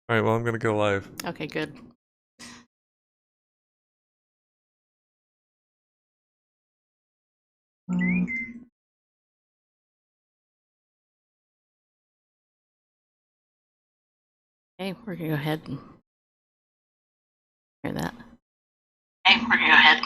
All right, well, I'm gonna go live. Okay, good. Okay, we're gonna go ahead and hear that. Okay, we're gonna go ahead.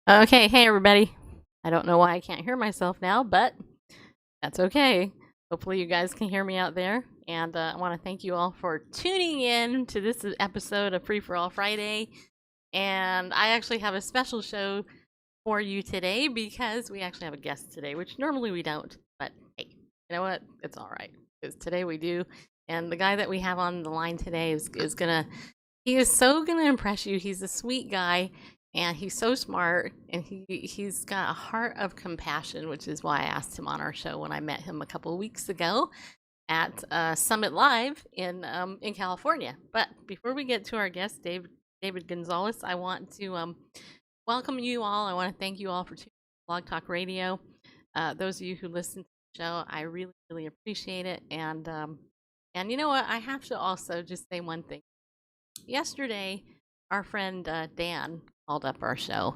Okay, hey everybody. I don't know why I can't hear myself now, but that's okay. Hopefully you guys can hear me out there. And I want to thank you all for tuning in to this episode of Free for All Friday. And I actually have a special show for you today because we actually have a guest today, which normally we don't. But hey, you know what? It's all right because today we do. And the guy that we have on the line today is he is so gonna impress you. He's a sweet guy, and he's so smart, and he's got a heart of compassion, which is why I asked him on our show when I met him a couple of weeks ago at Summit Live in California. But before we get to our guest, David Gonzales, I want to welcome you all. I want to thank you all for tuning in to Blog Talk Radio. Those of you who listen to the show, I really, really appreciate it. And you know what? I have to also just say one thing. Yesterday, our friend Dan called up our show,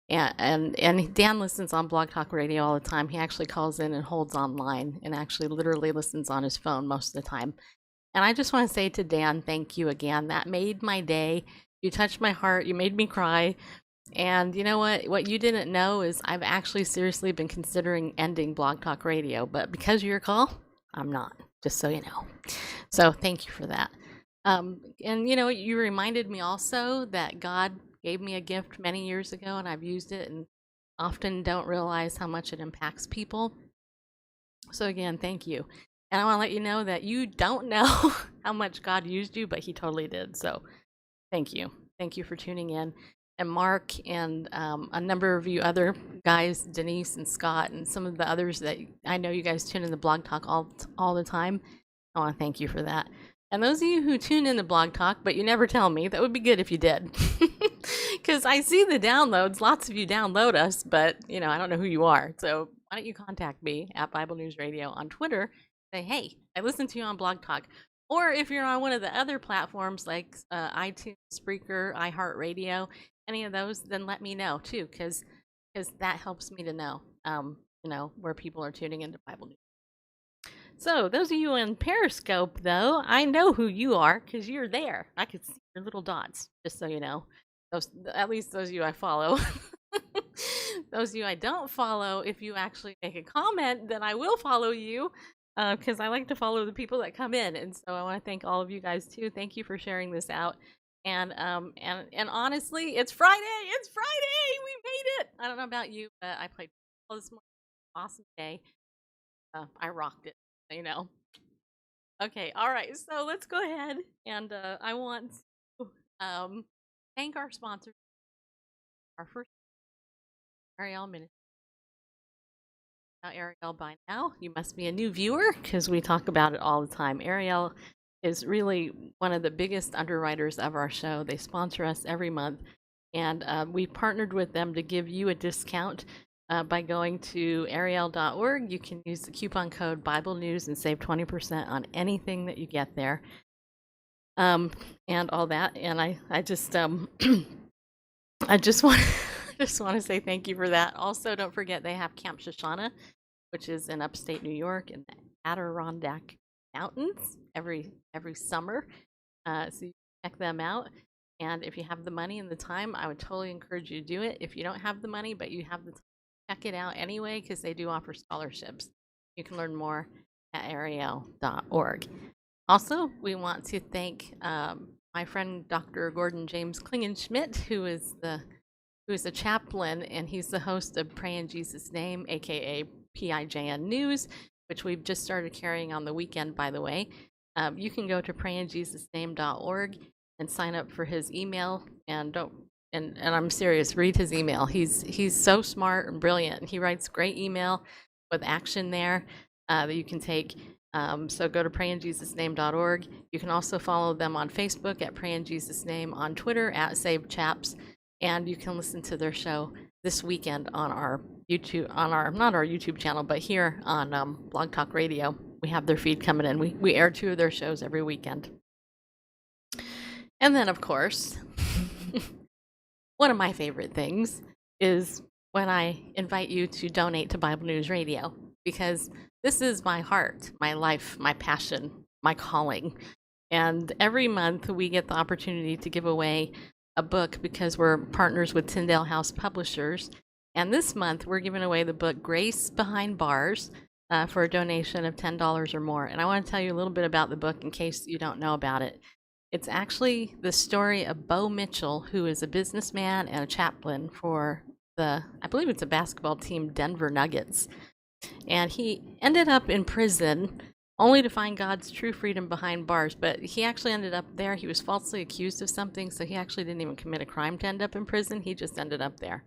and Dan listens on Blog Talk Radio all the time. He actually calls in and holds online, and actually literally listens on his phone most of the time. And I just want to say to Dan, thank you again. That made my day. You touched my heart. You made me cry. And you know what? What you didn't know is I've actually seriously been considering ending Blog Talk Radio, but because of your call, I'm not. Just so you know. So thank you for that. And you know, you reminded me also that God gave me a gift many years ago, and I've used it and often don't realize how much it impacts people. So again, thank you. And I want to let you know that you don't know how much God used you, but he totally did. So thank you. Thank you for tuning in. And Mark and a number of you other guys, Denise and Scott, and some of the others that I know you guys tune in the Blog Talk all the time. I want to thank you for that. And those of you who tune in to Blog Talk, but you never tell me, that would be good if you did. Because I see the downloads. Lots of you download us, but, you know, I don't know who you are. So why don't you contact me at Bible News Radio on Twitter. Say, hey, I listened to you on Blog Talk. Or if you're on one of the other platforms like iTunes, Spreaker, iHeartRadio, any of those, then let me know, too, because that helps me to know, you know, where people are tuning into Bible News. So, those of you in Periscope, though, I know who you are because you're there. I could see your little dots, just so you know. At least those of you I follow. Those of you I don't follow, if you actually make a comment, then I will follow you because I like to follow the people that come in. And so I want to thank all of you guys, too. Thank you for sharing this out. And honestly, it's Friday. It's Friday. We made it. I don't know about you, but I played football this morning. Awesome day. I rocked it. You know. Okay, all right. So let's go ahead, and I want to thank our sponsor, our first Ariel Ministry. Now, Ariel, by now you must be a new viewer because we talk about it all the time. Ariel is really one of the biggest underwriters of our show. They sponsor us every month, and we partnered with them to give you a discount by going to ariel.org. You can use the coupon code Bible News and save 20% on anything that you get there, and all that. And I just I just want just want to say thank you for that. Also, don't forget they have Camp Shoshana, which is in upstate New York in the Adirondack Mountains every summer. So you check them out. And if you have the money and the time, I would totally encourage you to do it. If you don't have the money, but you have the time, check it out anyway, because they do offer scholarships. You can learn more at ariel.org. Also, we want to thank my friend Dr. Gordon James Klingenschmidt, who is a chaplain, and he's the host of Pray in Jesus' Name, aka PIJN News, which we've just started carrying on the weekend, by the way. You can go to prayinjesusname.org and sign up for his email, and I'm serious, read his email. He's so smart and brilliant. He writes great email with action there that you can take. So go to prayinjesusname.org. You can also follow them on Facebook at Pray in Jesus Name, on Twitter at Saved Chaps, and you can listen to their show this weekend on our YouTube, not our YouTube channel, but here on Blogtalkradio. We have their feed coming in. We air 2 of their shows every weekend. And then, of course, one of my favorite things is when I invite you to donate to Bible News Radio, because this is my heart, my life, my passion, my calling. And every month we get the opportunity to give away a book because we're partners with Tyndale House Publishers. And this month we're giving away the book Grace Behind Bars for a donation of $10 or more. And I want to tell you a little bit about the book in case you don't know about it. It's actually the story of Bo Mitchell, who is a businessman and a chaplain for I believe it's a basketball team, Denver Nuggets. And he ended up in prison only to find God's true freedom behind bars. But he actually ended up there. He was falsely accused of something, so he actually didn't even commit a crime to end up in prison. He just ended up there.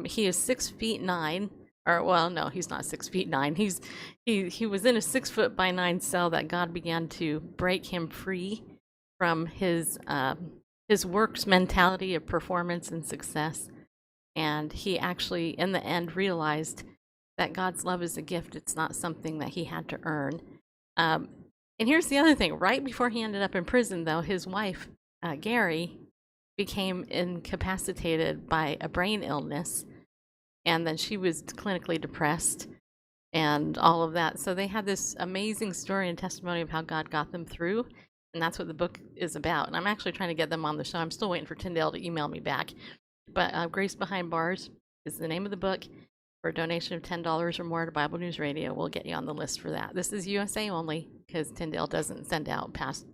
He is 6'9", or well, no, he's not 6'9". He was in a 6'9" cell that God began to break him free from his works mentality of performance and success. And he actually, in the end, realized that God's love is a gift. It's not something that he had to earn. And here's the other thing. Right before he ended up in prison, though, his wife, Gary, became incapacitated by a brain illness. And then she was clinically depressed and all of that. So they had this amazing story and testimony of how God got them through. And that's what the book is about. And I'm actually trying to get them on the show. I'm still waiting for Tyndale to email me back. But Grace Behind Bars is the name of the book. For a donation of $10 or more to Bible News Radio, we'll get you on the list for that. This is USA only, because Tyndale doesn't send out past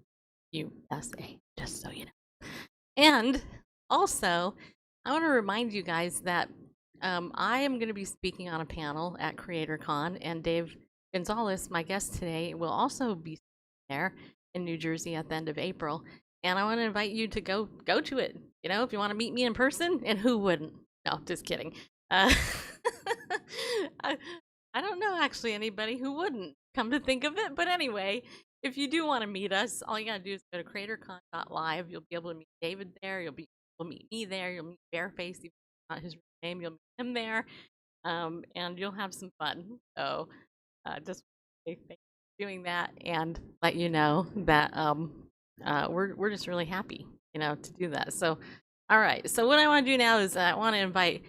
USA, just so you know. And also, I want to remind you guys that I am going to be speaking on a panel at CreatorCon, and Dave Gonzales, my guest today, will also be there in New Jersey at the end of April. And I want to invite you to go to it. You know, if you want to meet me in person, and who wouldn't? No, just kidding. I don't know actually anybody who wouldn't, come to think of it. But anyway, if you do want to meet us, all you got to do is go to creatorcon.live. You'll be able to meet David there. You'll meet me there. You'll meet Bareface, even not his name. You'll meet him there, and you'll have some fun. So just thank you for doing that, and let you know that we're just really happy, to do that. So, all right. So what I want to do now is I want to invite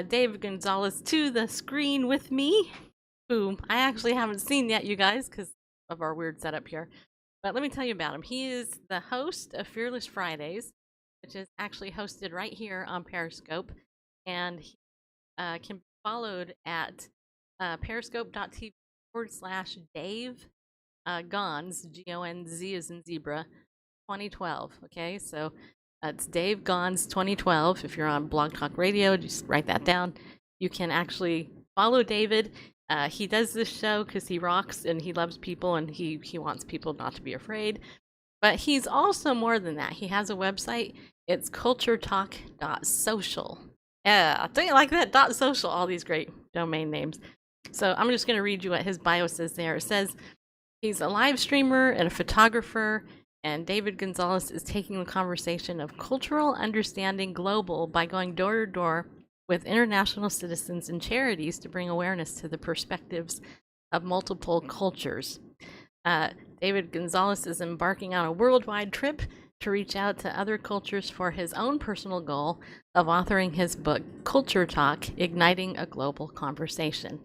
Dave Gonzales to the screen with me, whom I actually haven't seen yet, you guys, because of our weird setup here. But let me tell you about him. He is the host of Fearless Fridays, which is actually hosted right here on Periscope, and he can be followed at periscope.tv/Dave Gonz, G-O-N-Z as in zebra, 2012. Okay, so it's Dave Gonz 2012. If you're on Blog Talk Radio, just write that down. You can actually follow David. He does this show because he rocks and he loves people, and he wants people not to be afraid. But he's also more than that. He has a website. It's culturetalk.social. Yeah, don't you like that? .social, all these great domain names. So I'm just going to read you what his bio says there. It says, He's a live streamer and a photographer, and David Gonzales is taking the conversation of cultural understanding global by going door to door with international citizens and charities to bring awareness to the perspectives of multiple cultures. David Gonzales is embarking on a worldwide trip to reach out to other cultures for his own personal goal of authoring his book, Culture Talk, Igniting a Global Conversation.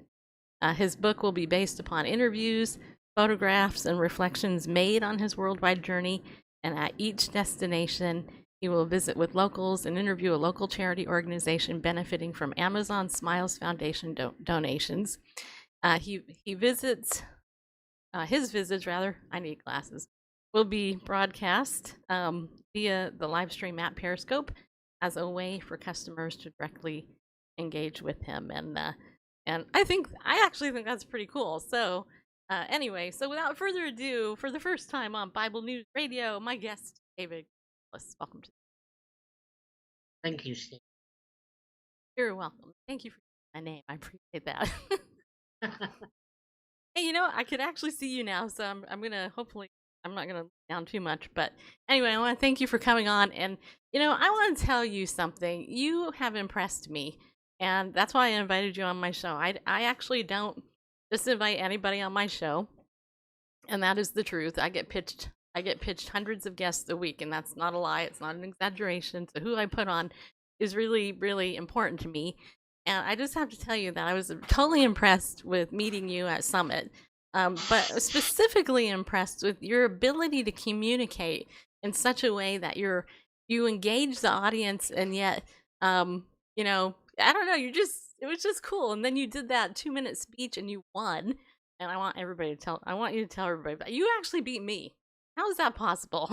His book will be based upon interviews, photographs, and reflections made on his worldwide journey, and at each destination, he will visit with locals and interview a local charity organization benefiting from Amazon Smiles Foundation donations. He visits, his visits rather, I need glasses, will be broadcast via the live stream at Periscope as a way for customers to directly engage with him. And I actually think that's pretty cool. So anyway, so without further ado, for the first time on Bible News Radio, my guest, David. Welcome to. Thank you, Steve. You're welcome. Thank you for my name. I appreciate that. Hey, you know, I could actually see you now, so I'm gonna hopefully I'm not gonna look down too much. But anyway, I want to thank you for coming on, and you know, I want to tell you something. You have impressed me, and that's why I invited you on my show. I actually don't just invite anybody on my show, and that is the truth. I get pitched hundreds of guests a week, and that's not a lie. It's not an exaggeration. So who I put on is really, really important to me. And I just have to tell you that I was totally impressed with meeting you at Summit, but specifically impressed with your ability to communicate in such a way that you engage the audience, and yet, you know, I don't know, it was just cool. And then you did that 2-minute speech, and you won. And I want you to tell everybody that you actually beat me. How is that possible?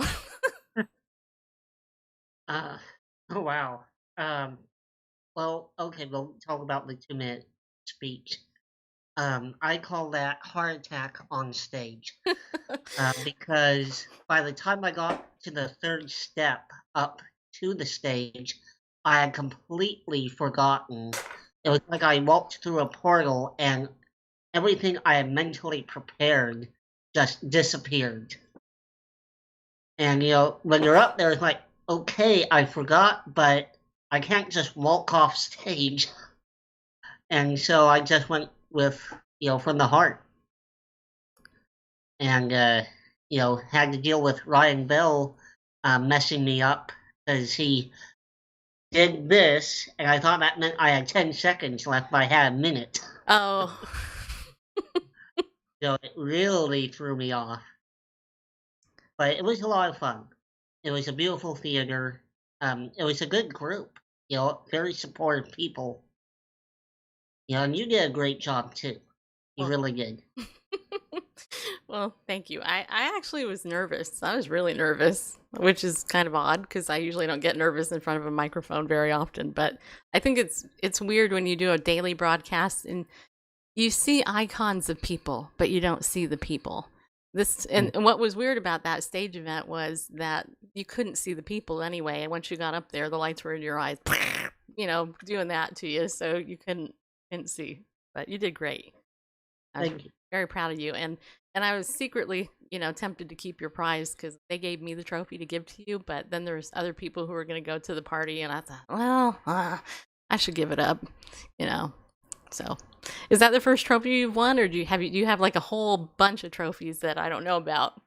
Oh, wow. Well, okay, we'll talk about the 2-minute speech. I call that heart attack on stage. Because by the time I got to the third step up to the stage, I had completely forgotten. It was like I walked through a portal and everything I had mentally prepared just disappeared. And, you know, when you're up there, it's like, okay, I forgot, but I can't just walk off stage. And so I just went with, you know, from the heart. And, you know, had to deal with Ryan Bell messing me up because he did this, and I thought that meant I had 10 seconds left, but I had a minute. Oh. So it really threw me off. But it was a lot of fun. It was a beautiful theater. It was a good group, you know, very supportive people. You know, and you did a great job too. You really did. Well, thank you. I actually was nervous. I was really nervous, which is kind of odd because I usually don't get nervous in front of a microphone very often. But I think it's weird when you do a daily broadcast and you see icons of people, but you don't see the people. And what was weird about that stage event was that you couldn't see the people anyway. And once you got up there, the lights were in your eyes, you know, doing that to you, so you couldn't see. But you did great. Thank you. Very proud of you. And I was secretly, you know, tempted to keep your prize because they gave me the trophy to give to you. But then there's other people who were going to go to the party, and I thought, well, I should give it up, you know. So, is that the first trophy you've won, or do you have like a whole bunch of trophies that I don't know about?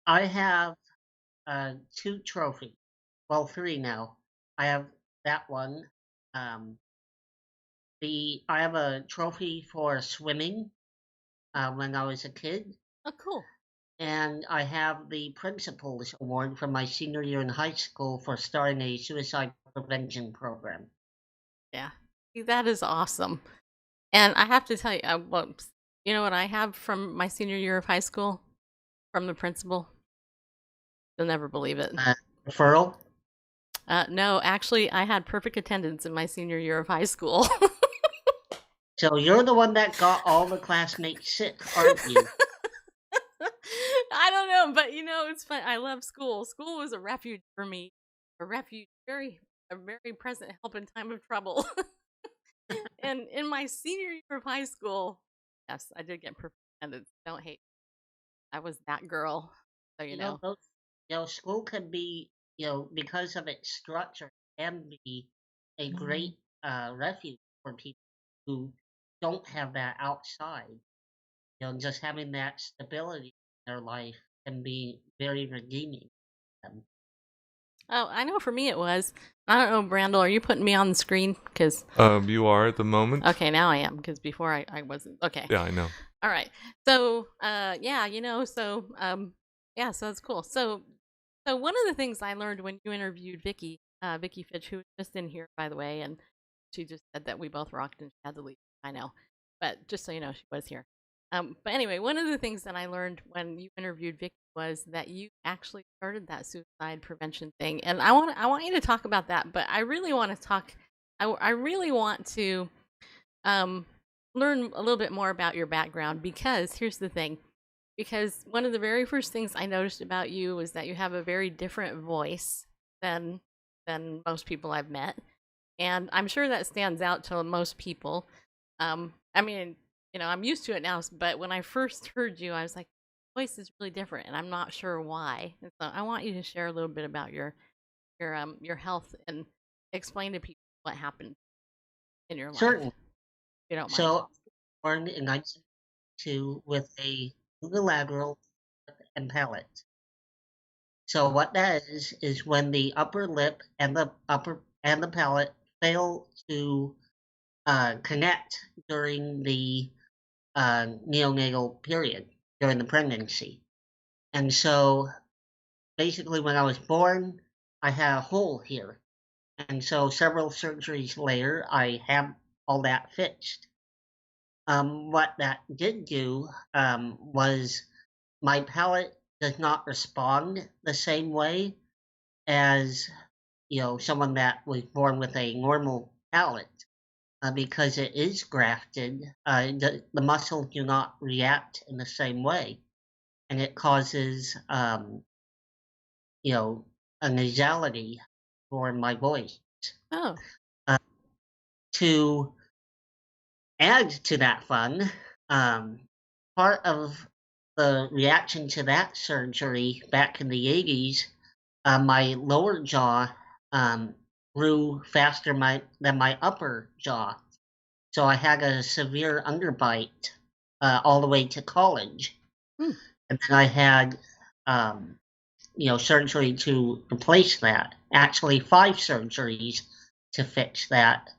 I have 2 trophies. Well, 3 now. I have that one. I have a trophy for swimming when I was a kid. Oh, cool. And I have the Principal's Award from my senior year in high school for starting a suicide prevention program. Yeah, that is awesome. And I have to tell you, well, you know what I have from my senior year of high school? From the principal? You'll never believe it. Referral? No, actually, I had perfect attendance in my senior year of high school. So you're the one that got all the classmates sick, aren't you? I don't know, but you know, it's fun. I love school. School was a refuge for me. A refuge, a very present help in time of trouble. And in my senior year of high school, yes, I did get perfect attendance. Don't hate. I was that girl. So you know. Those, school can be, because of its structure, can be a great refuge for people who don't have that outside. Just having that stability in their life can be very redeeming. Oh, I know for me it was. I don't know, Randall, are you putting me on the screen? Because You are at the moment. okay, now I am. Because before I wasn't. Okay. Yeah, I know. All right. So, yeah, yeah, so that's cool. So one of the things I learned when you interviewed Vicky Fitch, who was just in here, by the way, and she just said that we both rocked and she had to leave. I know, but just so you know, she was here. But anyway, one of the things that I learned when you interviewed Vicky was that you actually started that suicide prevention thing, and I want you to talk about that. But I really want to talk. I really want to um, learn a little bit more about your background, because here's the thing. Because one of the very first things I noticed about you was that you have a very different voice than most people I've met, and I'm sure that stands out to most people. I mean, I'm used to it now, but when I first heard you, I was like, voice is really different, and I'm not sure why. And so I want you to share a little bit about your health and explain to people what happened in your life, if Certainly. you don't mind. So, born in 1992 with a unilateral lip and palate. So what that is when the upper lip and the palate fail to connect during the neonatal period during the pregnancy. And so basically, when I was born, I had a hole here. And so several surgeries later, I have all that fixed. What that did do was my palate does not respond the same way as someone that was born with a normal palate, because it is grafted. The muscles do not react in the same way, and it causes a nasality for my voice. Oh, Uh, to add to that fun, part of the reaction to that surgery back in the 80s, my lower jaw grew faster than my upper jaw. So I had a severe underbite all the way to college. Hmm. And then I had, surgery to replace that. Actually, 5 surgeries to fix that,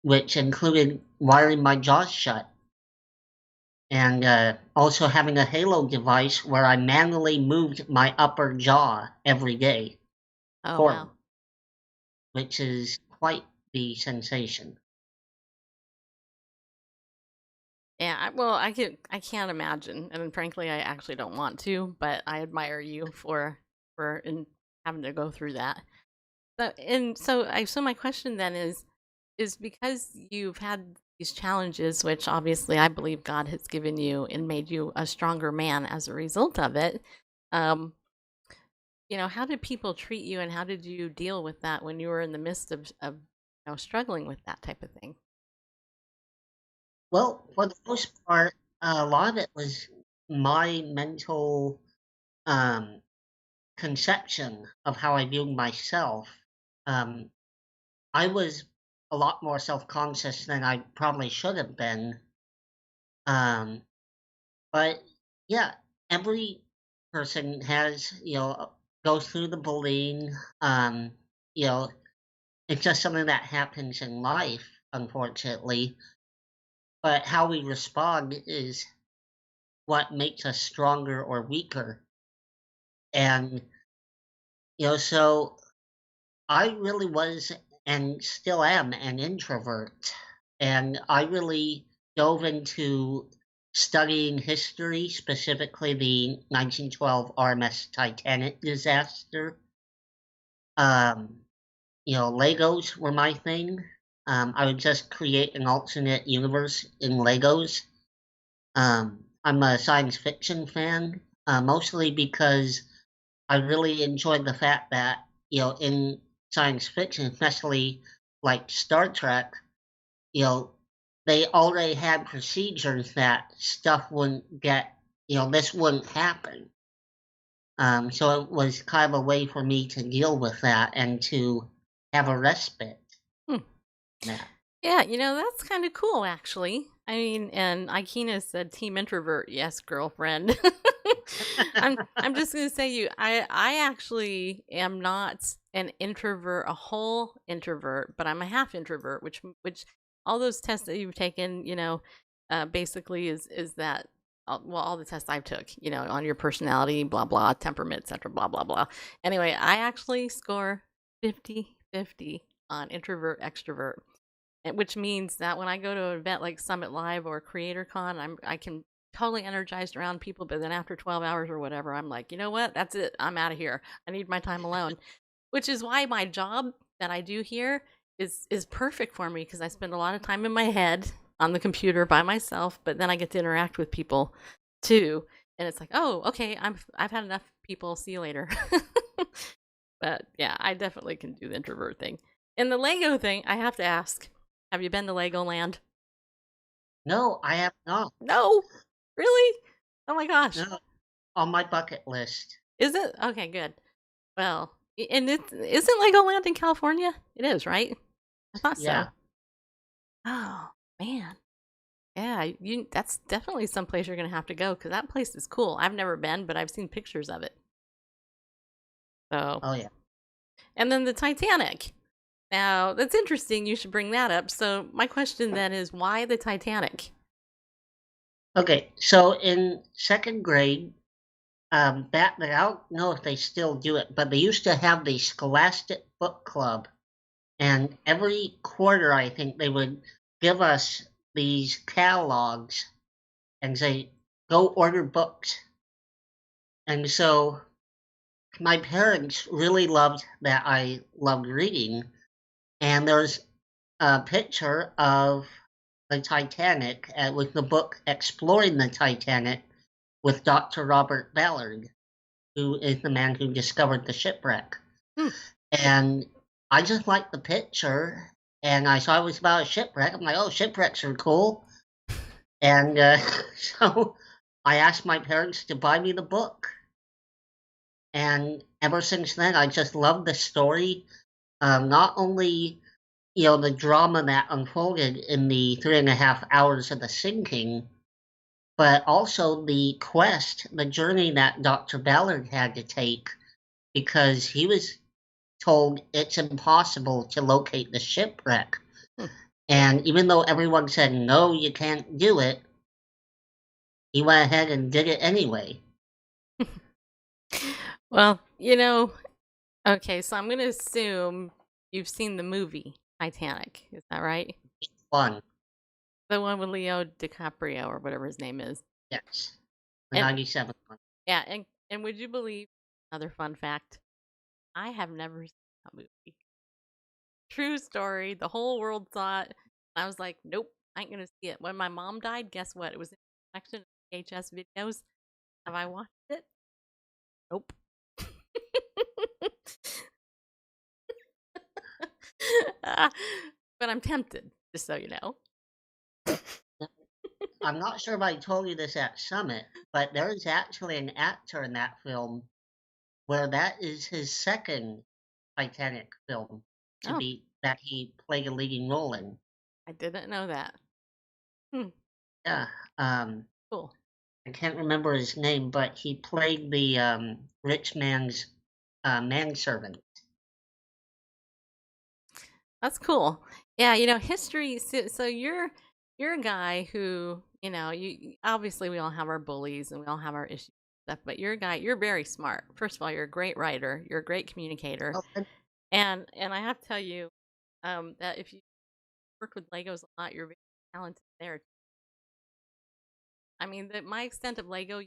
which included wiring my jaw shut and also having a halo device where I manually moved my upper jaw every day oh forward, wow. which is quite the sensation. Yeah, well, I can't imagine, and frankly, I actually don't want to, but I admire you for in having to go through that. So my question then is because you've had these challenges, which obviously I believe God has given you and made you a stronger man as a result of it. Um, how did people treat you, and how did you deal with that when you were in the midst of struggling with that type of thing? Well, for the most part, a lot of it was my mental um, conception of how I viewed myself. Um, I was a lot more self-conscious than I probably should have been. Um, but yeah, every person has, goes through the bullying. You know, it's just something that happens in life, unfortunately. But how we respond is what makes us stronger or weaker. And, so I really was and still am an introvert. And I really dove into studying history, specifically the 1912 RMS Titanic disaster. Um, Legos were my thing. I would just create an alternate universe in Legos. I'm a science fiction fan, mostly because I really enjoyed the fact that, in science fiction, especially like Star Trek, you know, they already had procedures that stuff wouldn't get this wouldn't happen. So it was kind of a way for me to deal with that and to have a respite. Hmm. That. Yeah, that's kind of cool, actually. I mean, and Ikena said team introvert. Yes, girlfriend. I'm just gonna say I actually am not an introvert, a whole introvert, but I'm a half introvert, which all those tests that you've taken, basically is that all the tests I've took, on your personality, blah blah, temperament, etc., blah blah blah. Anyway, I actually score 50-50 on introvert extrovert, which means that when I go to an event like Summit Live or CreatorCon, I can totally energized around people, but then after 12 hours or whatever, I'm like, you know what? That's it. I'm out of here. I need my time alone. Which is why my job that I do here is perfect for me, because I spend a lot of time in my head on the computer by myself, but then I get to interact with people too. And it's like, oh, okay, I've had enough people. See you later. But yeah, I definitely can do the introvert thing. And the Lego thing, I have to ask, have you been to Legoland? No, I have not. No, really? Oh my gosh. No, on my bucket list. Is it? Okay, good. Well, and it isn't Legoland in California? It is, right? I thought so. Yeah. Oh, man. Yeah, that's definitely some place you're going to have to go, because that place is cool. I've never been, but I've seen pictures of it. So, Oh, yeah. and then the Titanic. Now, that's interesting. You should bring that up. So, my question then is, why the Titanic? Okay, so in second grade, back then, I don't know if they still do it, but they used to have the Scholastic Book Club. And every quarter, I think, they would give us these catalogs and say, go order books. And so my parents really loved that I loved reading. And there's a picture of the Titanic with the book Exploring the Titanic with Dr. Robert Ballard, who is the man who discovered the shipwreck. And I just liked the picture, and I saw it was about a shipwreck. I'm like, oh, shipwrecks are cool. And so I asked my parents to buy me the book. And ever since then, I just love the story. Not only, the drama that unfolded in the 3.5 hours of the sinking, but also the quest, the journey that Dr. Ballard had to take, because he was told it's impossible to locate the shipwreck. And even though everyone said, no, you can't do it, he went ahead and did it anyway. Well, okay, so I'm going to assume you've seen the movie Titanic. Is that right? Fun. The one with Leo DiCaprio or whatever his name is. Yes. The 97 one. Yeah, and would you believe, another fun fact, I have never seen that movie. True story. The whole world saw it. I was like, nope, I ain't going to see it. When my mom died, guess what? It was in the section of VHS videos. Have I watched it? Nope. But I'm tempted, just so you know. I'm not sure if I told you this at Summit, but there is actually an actor in that film where that is his second Titanic film that he played a leading role in. I didn't know that. Yeah. Cool. I can't remember his name, but he played the rich man's manservant. That's cool. Yeah, history. So you're a guy who, you obviously we all have our bullies and we all have our issues and stuff, but you're a guy. You're very smart. First of all, you're a great writer. You're a great communicator, and I have to tell you that if you work with Legos a lot, you're very talented there. I mean, my extent of Lego,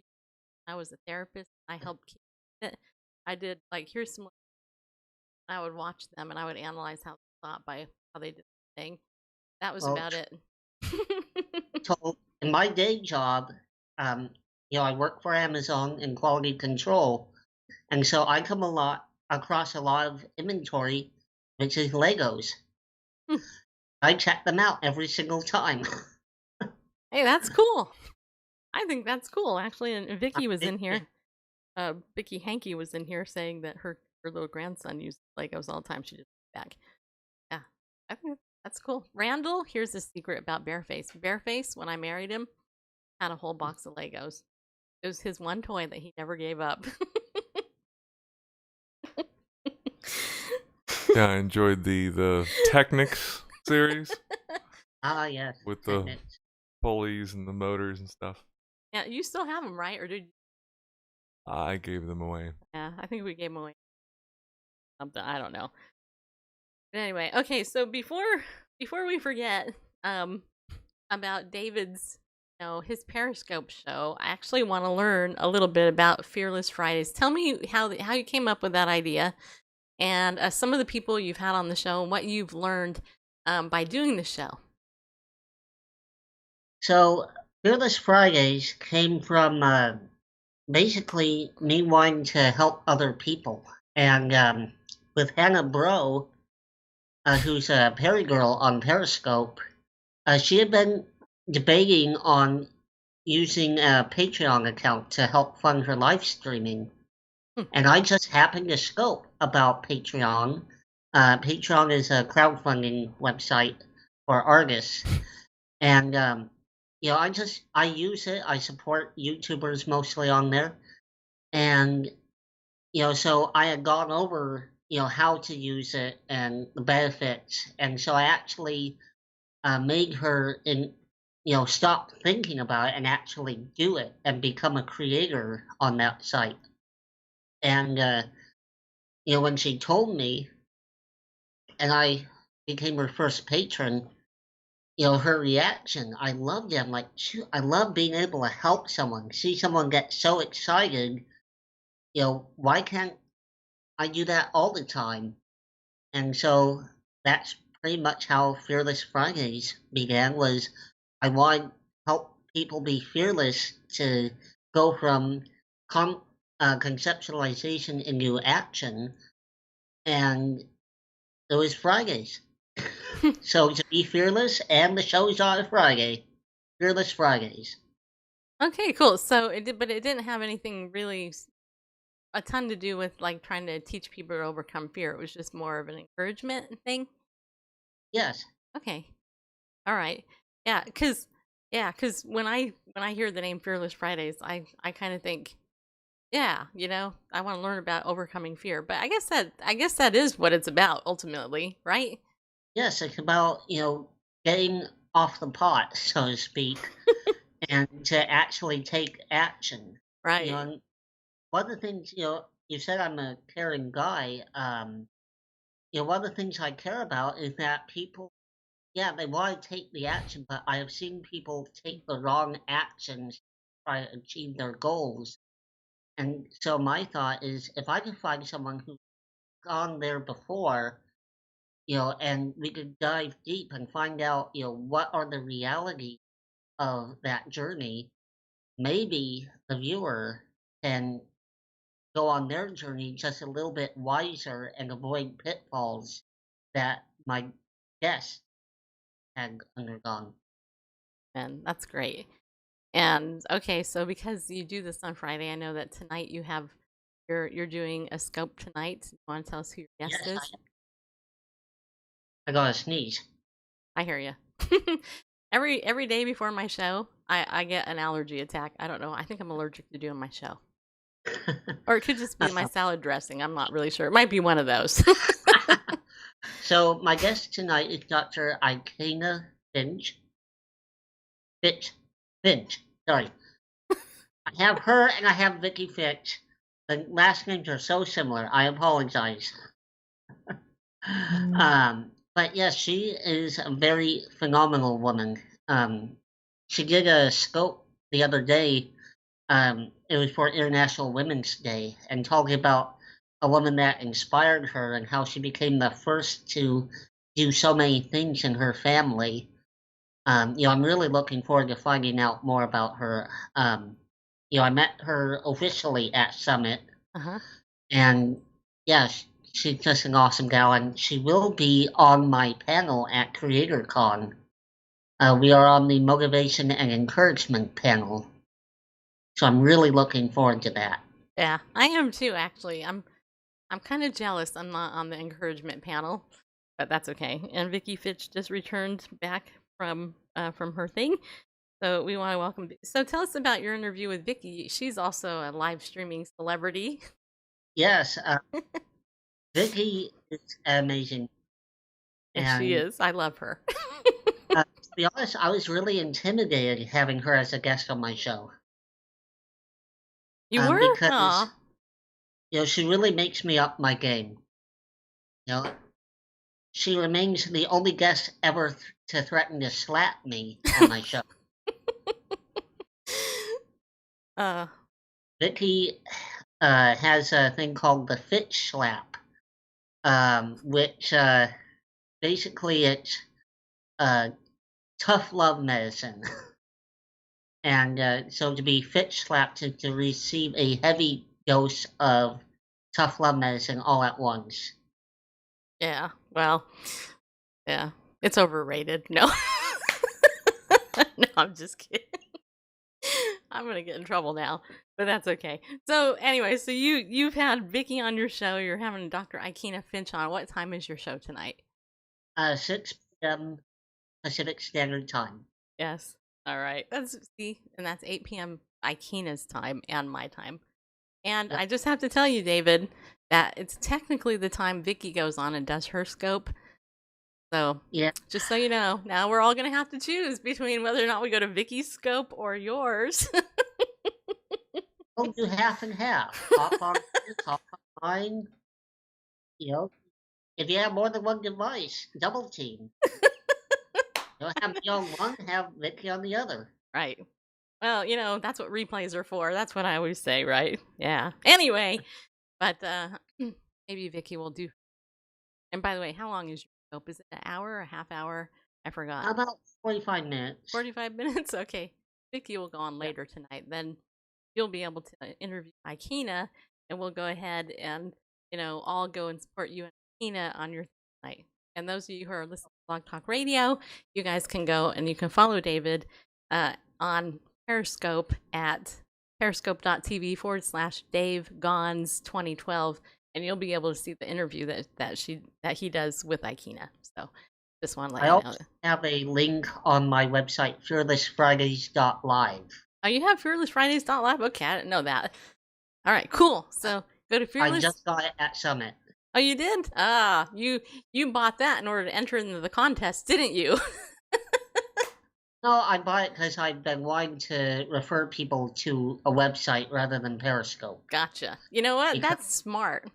I was a therapist. I helped keep it. I did here's some. I would watch them and I would analyze how they thought by how they did the thing. That was about it. So in my day job, I work for Amazon in quality control, and so I come across a lot of inventory, which is Legos. I check them out every single time. Hey, that's cool. I think that's cool, actually. And Vicky was in It- here. Vicky Hankey was in here saying that her little grandson used Legos all the time. She just back. Yeah, I think that's cool. Randall, here's a secret about Bareface. Bareface, when I married him, had a whole box of Legos. It was his one toy that he never gave up. Yeah, I enjoyed the Technics series yes. with the Technics. pulleys and the motors and stuff. Yeah, you still have them, right? Or did? I gave them away. Yeah, I think we gave them away. Something, I don't know. But anyway, okay. So before we forget, about David's, his Periscope show, I actually want to learn a little bit about Fearless Fridays. Tell me how you came up with that idea, and some of the people you've had on the show, and what you've learned by doing the show. So, Fearless Fridays came from basically me wanting to help other people. And with Hannah Bro, who's a Perry girl on Periscope, she had been debating on using a Patreon account to help fund her live streaming. And I just happened to scope about Patreon. Patreon is a crowdfunding website for artists. And, I use it. I support YouTubers mostly on there. And, so I had gone over, how to use it and the benefits. And so I actually made her stop thinking about it and actually do it and become a creator on that site. And, when she told me and I became her first patron, her reaction, I loved it. I'm like, shoot, I love being able to help someone, see someone get so excited. Why can't I do that all the time? And so that's pretty much how Fearless Fridays began. Was I wanted to help people be fearless to go from conceptualization into action, and it was Fridays. So to be fearless, and the show's on a Friday, Fearless Fridays. Okay, cool. So but it didn't have anything really a ton to do with like trying to teach people to overcome fear. It was just more of an encouragement thing. Yes. Okay. All right. Yeah, because when I hear the name Fearless Fridays, I kind of think, yeah, I want to learn about overcoming fear. But I guess that is what it's about ultimately, right? Yes, it's about getting off the pot, so to speak, and to actually take action. Right. And one of the things you said I'm a caring guy. One of the things I care about is that people, yeah, they want to take the action, but I have seen people take the wrong actions to try to achieve their goals. And so my thought is, if I can find someone who's gone there before, and we could dive deep and find out, what are the realities of that journey, maybe the viewer can go on their journey just a little bit wiser and avoid pitfalls that my guest had undergone. And that's great. And okay, so because you do this on Friday, I know that tonight you're doing a scope tonight. You want to tell us who your guest Yes, is? I got a sneeze. I hear you. every day before my show, I get an allergy attack. I don't know. I think I'm allergic to doing my show. Or it could just be my salad dressing. I'm not really sure. It might be one of those. So my guest tonight is Dr. Ikena Finch. Finch. Sorry. I have her and I have Vicky Finch. The last names are so similar. I apologize. But yes, she is a very phenomenal woman. She did a scope the other day. It was for International Women's Day, and talking about a woman that inspired her and how she became the first to do so many things in her family. I'm really looking forward to finding out more about her. I met her officially at Summit, Uh-huh. and yes, she's just an awesome gal, and she will be on my panel at CreatorCon. We are on the motivation and encouragement panel. So I'm really looking forward to that. Yeah, I am too. Actually, I'm kind of jealous I'm not on the encouragement panel, but that's okay. And Vicky Fitch just returned back from her thing, so we want to welcome. So tell us about your interview with Vicky. She's also a live streaming celebrity. Yes, Vicky is amazing. Yes, she And is. I love her. to be honest, I was really intimidated having her as a guest on my show. You were? Because Aw. she really makes me up my game. She remains the only guest ever to threaten to slap me on my show. Vicky has a thing called the Fitch slap, which basically it's tough love medicine. And so to be Fitch slapped to receive a heavy dose of tough love medicine all at once. Yeah. Well. Yeah. It's overrated. No. No, I'm just kidding. I'm gonna get in trouble now, but that's okay. So anyway, so you've had Vicky on your show. You're having Dr. Ikena Finch on. What time is your show tonight? 6 p.m. Pacific Standard Time. Yes. All right. That's 8 p.m. Ikena's time and my time. And Yep. I just have to tell you, David, that it's technically the time Vicky goes on and does her scope. So, Yeah. just so you know, now we're all going to have to choose between whether or not we go to Vicky's scope or yours. We'll do half and half. Hop on his, hop on mine. If you have more than one device, double team. Have me on one, have Vicky on the other. Right. Well, that's what replays are for. That's what I always say, right? Yeah. Anyway, but maybe Vicky will do. And by the way, how long is your scope? Is it an hour or a half hour? I forgot. About 45 minutes. 45 minutes? Okay. Vicky will go on later tonight. Then you'll be able to interview Ikena, and we'll go ahead and, all go and support you and Ikena on your night. And those of you who are listening to Blog Talk Radio, you guys can go and you can follow David on Periscope at periscope.tv/DaveGons2012, and you'll be able to see the interview that he does with Ikena. So just want to let I you know. also have a link on my website, fearlessfridays.live. Oh, you have fearlessfridays.live? Okay, I didn't know that. All right, cool. So go to Fearless. I just got it at Summit. Oh, you did? Ah, you bought that in order to enter into the contest, didn't you? No, I bought it because I've been wanting to refer people to a website rather than Periscope. Gotcha. You know what? That's smart.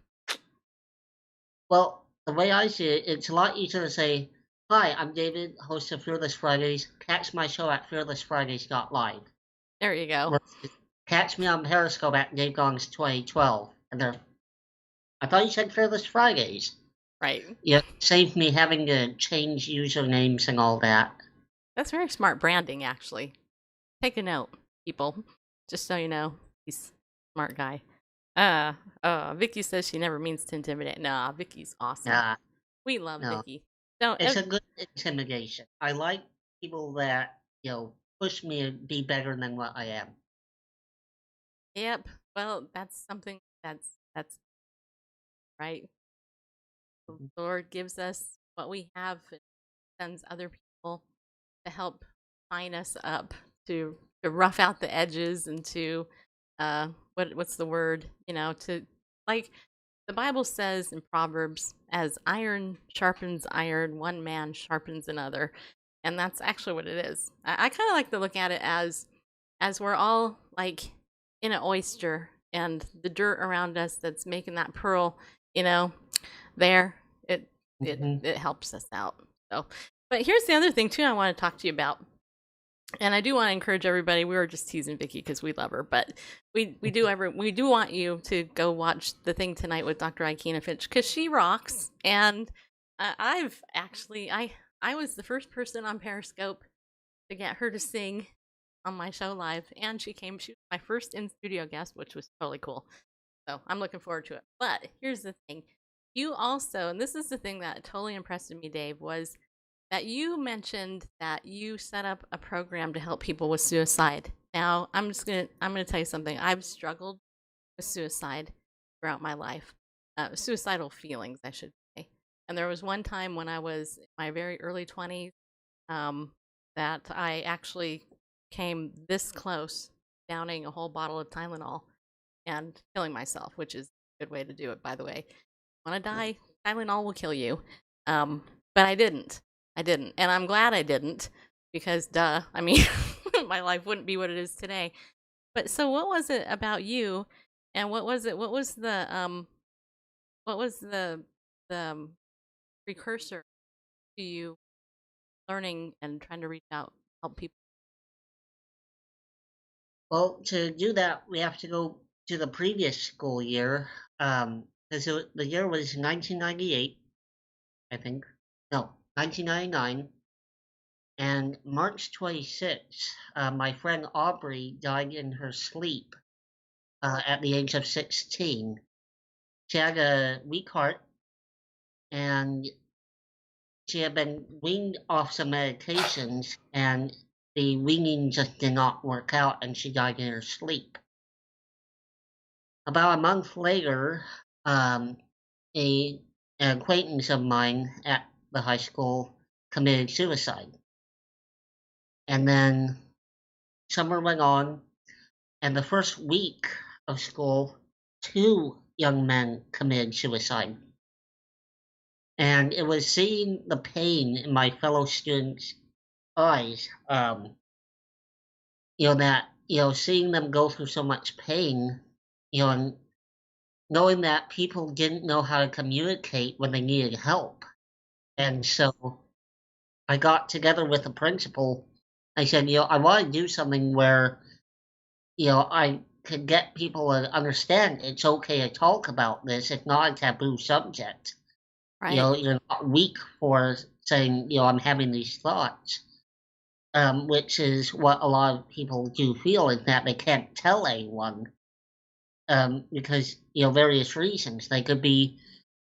Well, the way I see it, it's a lot easier to say, "Hi, I'm David, host of Fearless Fridays. Catch my show at fearlessfridays.live." There you go. Catch me on Periscope at DaveGongs2012. And I thought you said Fearless Fridays. Right. Yeah, saved me having to change usernames and all that. That's very smart branding, actually. Take a note, people. Just so you know, he's a smart guy. Vicky says she never means to intimidate. Nah, Vicky's awesome. We love Vicky. It's a good intimidation. I like people that, push me to be better than what I am. Yep. Well, that's something that's right. The Lord gives us what we have and sends other people to help fine us up, to rough out the edges, and to what's the word? To, like the Bible says in Proverbs, as iron sharpens iron, one man sharpens another. And that's actually what it is. I kind of like to look at it as we're all like in an oyster, and the dirt around us that's making that pearl, there, it helps us out. So, but here's the other thing too I want to talk to you about. And I do want to encourage everybody. We were just teasing Vicky because we love her, but we do want you to go watch the thing tonight with Dr. Ikena Finch, because she rocks. And I was the first person on Periscope to get her to sing on my show live, and she was my first in studio guest, which was totally cool. So I'm looking forward to it. But here's the thing: you also, and this is the thing that totally impressed me, Dave, was that you mentioned that you set up a program to help people with suicide Now, I'm gonna tell you something. I've struggled with suicide throughout my life, suicidal feelings, I should say. And there was one time when I was in my very early 20s, um, that I actually came this close, downing a whole bottle of Tylenol and killing myself, which is a good way to do it, by the way. Want to die? Tylenol will kill you. Um, but I didn't. I didn't, and I'm glad I didn't, because duh. I mean, my life wouldn't be what it is today. But so, what was it about you? And what was it? What was the precursor to you learning and trying to reach out, help people? Well, to do that, we have to go to the previous school year, because the year was 1998, I think. No, 1999. And March 26th, my friend Aubrey died in her sleep at the age of 16. She had a weak heart, and she had been weaned off some medications, and the weaning just did not work out, and she died in her sleep. About a month later, a an acquaintance of mine at the high school committed suicide. And then summer went on, and the first week of school, two young men committed suicide. And it was seeing the pain in my fellow students' eyes, that, seeing them go through so much pain, and knowing that people didn't know how to communicate when they needed help. And so I got together with the principal. I said, I want to do something where, I could get people to understand it's okay to talk about this. It's not a taboo subject. Right. You're not weak for saying, I'm having these thoughts, which is what a lot of people do feel, is that they can't tell anyone, because, various reasons. They could be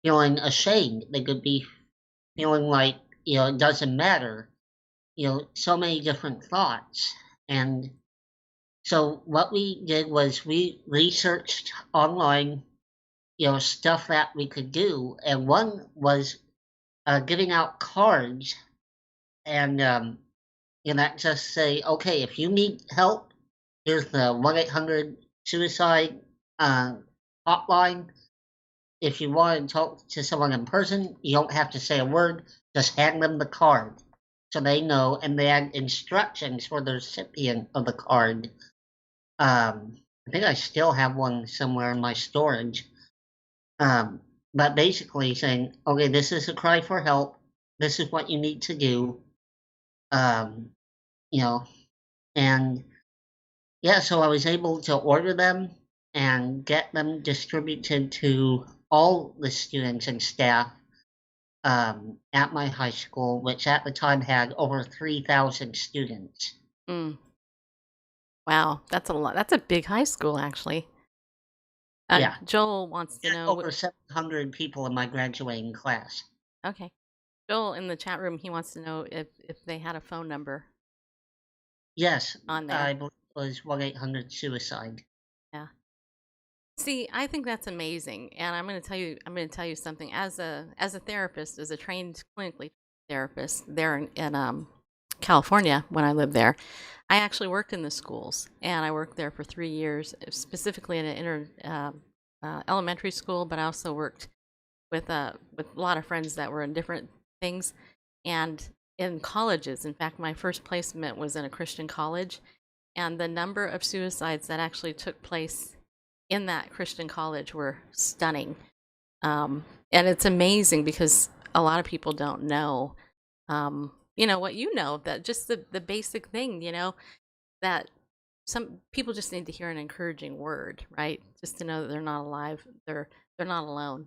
feeling ashamed. They could be feeling like, it doesn't matter. So many different thoughts. And so what we did was we researched online, stuff that we could do. And one was giving out cards, and, that just say, okay, if you need help, here's the 1-800 suicide hotline. If you want to talk to someone in person, you don't have to say a word. Just hand them the card so they know, and they had instructions for the recipient of the card. I think I still have one somewhere in my storage. But basically saying, okay, this is a cry for help. This is what you need to do. Um, you know, and yeah, so I was able to order them and get them distributed to all the students and staff at my high school, which at the time had over 3,000 students. Mm. Wow, that's a lot. That's a big high school, actually. Yeah. Joel wants to Had know. over 700 people in my graduating class. Okay, Joel in the chat room, he wants to know if they had a phone number Yes, on there. I believe it was 1-800 suicide. Yeah. See, I think that's amazing, and I'm going to tell you something. As a therapist, as a trained clinically therapist there in California, when I lived there, I actually worked in the schools, and I worked there for 3 years, specifically in an elementary school. But I also worked with a lot of friends that were in different things, and in colleges. In fact, my first placement was in a Christian college, and the number of suicides that actually took place in that Christian college were stunning. And it's amazing because a lot of people don't know, what you know, that just the basic thing, that some people just need to hear an encouraging word, right? Just to know that they're not alive, they're not alone.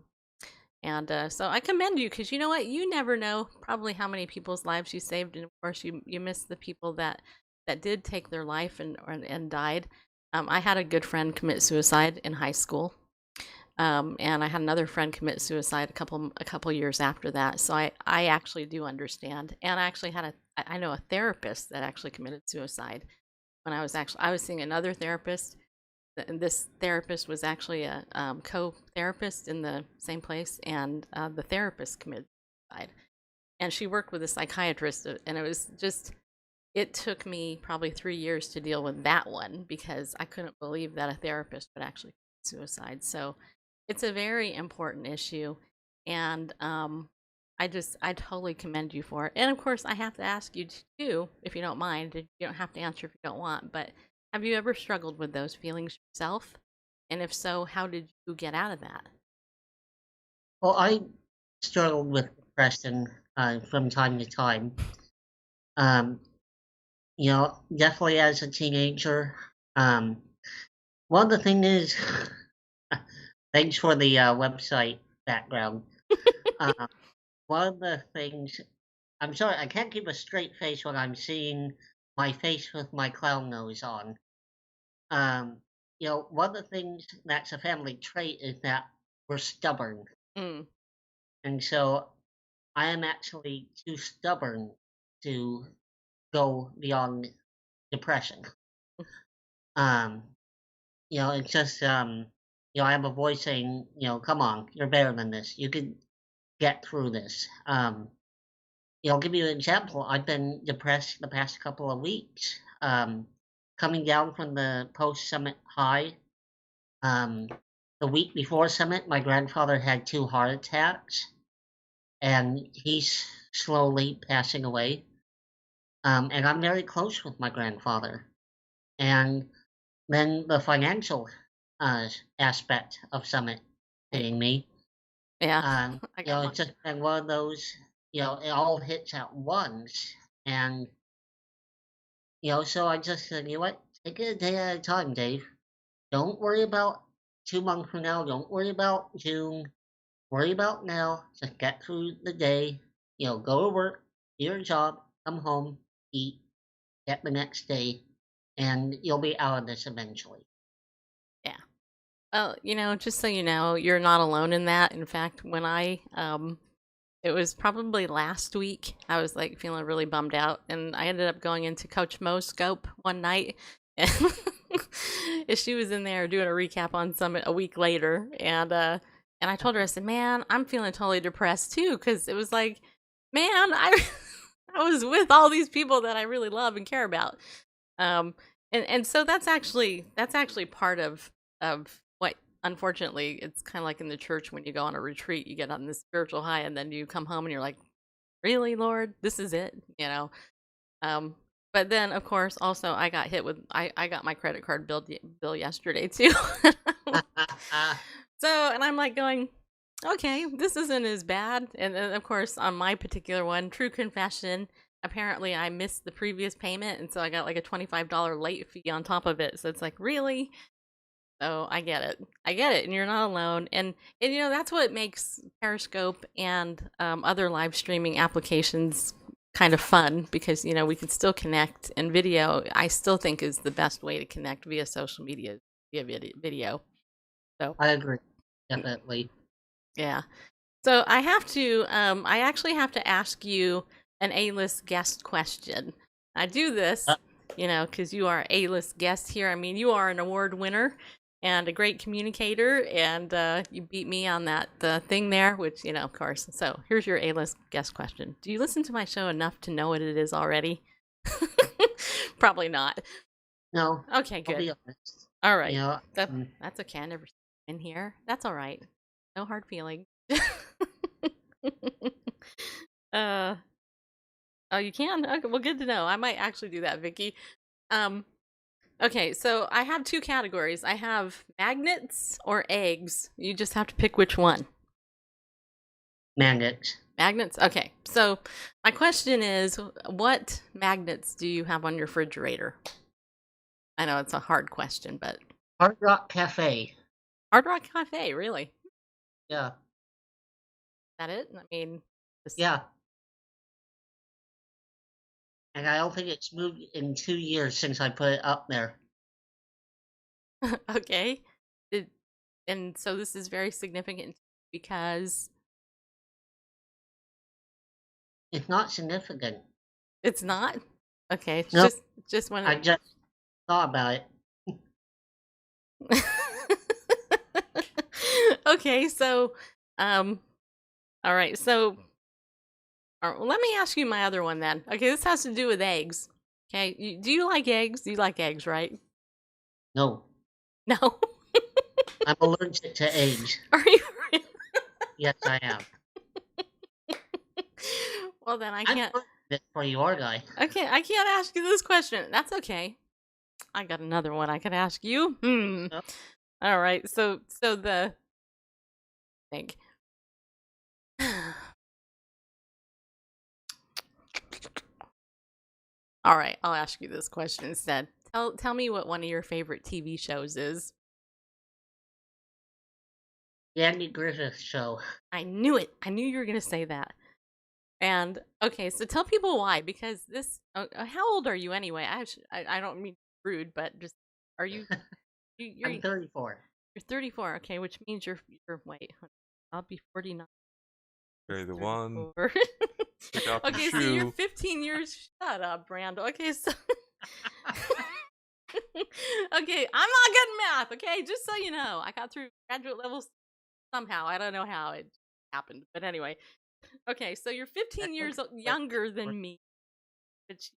And so I commend you, because you know what? You never know probably how many people's lives you saved, and of course you miss the people that did take their life and died. I had a good friend commit suicide in high school, and I had another friend commit suicide a couple years after that. So I actually do understand, and I actually I know a therapist that actually committed suicide. when I was seeing another therapist, and this therapist was actually a co-therapist in the same place, and the therapist committed suicide. And she worked with a psychiatrist, and it was just, it took me probably 3 years to deal with that one because I couldn't believe that a therapist would actually commit suicide. So it's a very important issue, and I totally commend you for it. And of course, I have to ask you too, if you don't mind. You don't have to answer if you don't want, but have you ever struggled with those feelings yourself? And if so, how did you get out of that? Well, I struggled with depression from time to time. Definitely as a teenager. One of the thing is, thanks for the website background. One of the things, I'm sorry, I can't keep a straight face when I'm seeing my face with my clown nose on. One of the things that's a family trait is that we're stubborn. Mm. And so I am actually too stubborn to go beyond depression. It's just, I have a voice saying, come on, you're better than this. You can get through this. I'll give you an example. I've been depressed the past couple of weeks. Coming down from the post-summit high, the week before summit, my grandfather had 2 heart attacks, and he's slowly passing away. And I'm very close with my grandfather. And then the financial aspect of summit hitting me. Yeah. It's just been one of those, it all hits at once. And, so I just said, you know what, take it a day at a time, Dave. Don't worry about 2 months from now. Don't worry about June. Worry about now. Just get through the day. Go to work, do your job, come home, eat, get the next day, and you'll be out of this eventually. Yeah. Well, just so you know, you're not alone in that. In fact, when it was probably last week, I was like feeling really bummed out, and I ended up going into Coach Mo's scope one night, and she was in there doing a recap on Summit a week later, and I told her, I said, "Man, I'm feeling totally depressed too," because it was like, man, I I was with all these people that I really love and care about, and so that's actually part of what, unfortunately, it's kind of like in the church when you go on a retreat, you get on this spiritual high, and then you come home and you're like, really, Lord, this is it, but then of course also I got hit with, I got my credit card bill yesterday too. So, and I'm like going, okay, this isn't as bad. And then of course on my particular one, true confession, apparently I missed the previous payment, and so I got like a $25 late fee on top of it. So it's like, really? So I get it, and you're not alone. And that's what makes Periscope and other live streaming applications kind of fun, because we can still connect, and video I still think is the best way to connect via social media, via video. So I agree, definitely. yeah. So I actually have to ask you an A-list guest question. I do this, because you are A-list guest here. I mean, you are an award winner and a great communicator, and you beat me on that thing there, which, of course. So here's your A-list guest question. Do you listen to my show enough to know what it is already? Probably not. No. Okay, good. I'll be honest. All right. That's okay. I never in here. That's all right. No hard feelings. Oh, you can? Okay, well, good to know. I might actually do that, Vicky. Okay, so I have 2 categories. I have magnets or eggs. You just have to pick which one. Magnets. Magnets? Okay, so my question is, what magnets do you have on your refrigerator? I know it's a hard question, but... Hard Rock Cafe. Hard Rock Cafe, really? Yeah. Is that it? I mean... Yeah. And I don't think it's moved in 2 years since I put it up there. Okay. And so this is very significant because... It's not significant. It's not? Okay. It's Nope. just when thought about it. Okay, so, all right, so, let me ask you my other one then. Okay, this has to do with eggs. Okay, do you like eggs? You like eggs, right? No, No? I'm allergic to eggs. Are you? Yes, I am. Well, then I I'm can't. perfect for your guy. Okay, I can't ask you this question. That's okay. I got another one I could ask you. Oh, All right. So the think. All right, I'll ask you this question instead. Tell me what one of your favorite TV shows is. the Andy Griffith Show. I knew it. I knew you were going to say that. And okay, so tell people why, because this. How old are you anyway? I don't mean rude, but just are you? You're I'm 34. you're 34. Okay, which means you're wait. I'll be 49. Okay, the one. 34. Pick out the Okay, so you're shoe. 15 years. Shut up, Randall. Okay, so. Okay, I'm not good at math. Okay, just so you know, I got through graduate levels somehow. I don't know how it happened, but anyway. Okay, so you're 15 years younger than me, which,